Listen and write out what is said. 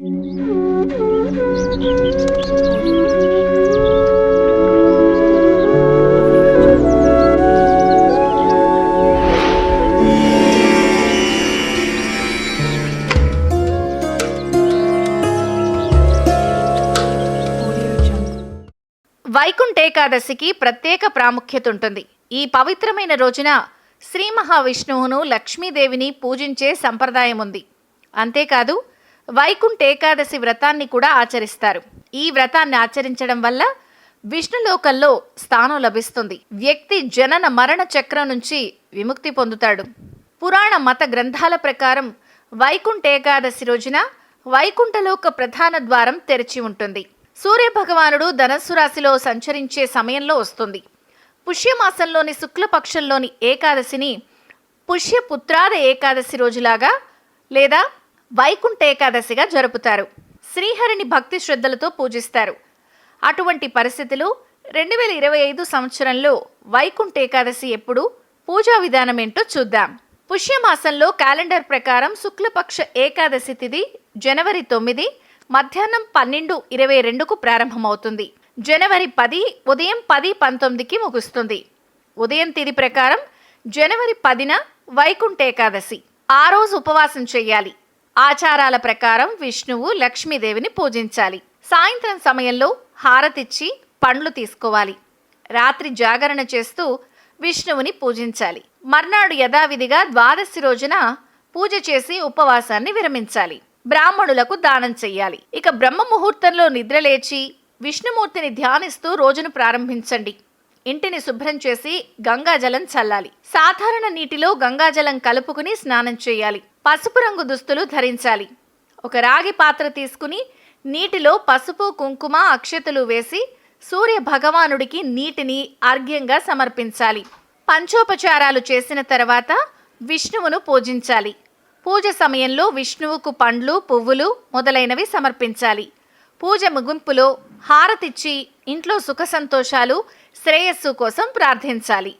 వైకుంఠ ఏకాదశికి ప్రత్యేక ప్రాముఖ్యత ఉంటుంది. ఈ పవిత్రమైన రోజున శ్రీ మహావిష్ణువును, లక్ష్మీదేవిని పూజించే సంప్రదాయం ఉంది. అంతేకాదు వైకుంఠ ఏకాదశి వ్రతాన్ని కూడా ఆచరిస్తారు. ఈ వ్రతాన్ని ఆచరించడం వల్ల విష్ణులోకంలో స్థానం లభిస్తుంది. వ్యక్తి జనన మరణ చక్రం నుంచి విముక్తి పొందుతాడు. పురాణ మత గ్రంథాల ప్రకారం వైకుంఠ ఏకాదశి రోజున వైకుంఠలోక ప్రధాన ద్వారం తెరిచి ఉంటుంది. సూర్యభగవానుడు ధనస్సు రాశిలో సంచరించే సమయంలో వస్తుంది. పుష్యమాసంలోని శుక్లపక్షంలోని ఏకాదశిని పుష్యపుత్రాద ఏకాదశి రోజులాగా లేదా వైకుంఠ ఏకాదశిగా జరుపుతారు. శ్రీహరిని భక్తి శ్రద్ధలతో పూజిస్తారు. అటువంటి పరిస్థితులు 2025 సంవత్సరంలో వైకుంఠ ఏకాదశి ఎప్పుడు, పూజా విధానం ఏంటో చూద్దాం. పుష్యమాసంలో క్యాలెండర్ ప్రకారం శుక్లపక్ష ఏకాదశి తిథి జనవరి 9 మధ్యాహ్నం 12:22కు ప్రారంభమవుతుంది. జనవరి 10 ఉదయం 10:19కి ముగుస్తుంది. ఉదయం తిథి ప్రకారం జనవరి 10న వైకుంఠ ఏకాదశి. ఆ రోజు ఉపవాసం చేయాలి. ఆచారాల ప్రకారం విష్ణువు, లక్ష్మీదేవిని పూజించాలి. సాయంత్రం సమయంలో హారతిచ్చి పండ్లు తీసుకోవాలి. రాత్రి జాగరణ చేస్తూ విష్ణువుని పూజించాలి. మర్నాడు యథావిధిగా ద్వాదశి రోజున పూజ చేసి ఉపవాసాన్ని విరమించాలి. బ్రాహ్మణులకు దానం చెయ్యాలి. ఇక బ్రహ్మ ముహూర్తంలో నిద్రలేచి విష్ణుమూర్తిని ధ్యానిస్తూ రోజును ప్రారంభించండి. ఇంటిని శుభ్రం చేసి గంగాజలం చల్లాలి. సాధారణ నీటిలో గంగాజలం కలుపుకుని స్నానం చేయాలి. పసుపు రంగు దుస్తులు ధరించాలి. ఒక రాగి పాత్ర తీసుకుని నీటిలో పసుపు, కుంకుమ, అక్షతలు వేసి సూర్య భగవానుడికి నీటిని అర్ఘ్యంగా సమర్పించాలి. పంచోపచారాలు చేసిన తర్వాత విష్ణువును పూజించాలి. పూజ సమయంలో విష్ణువుకు పండ్లు, పువ్వులు మొదలైనవి సమర్పించాలి. పూజ ముగింపులో హారతిచ్చి ఇంట్లో సుఖ సంతోషాలు, శ్రేయస్సు కోసం ప్రార్థించాలి.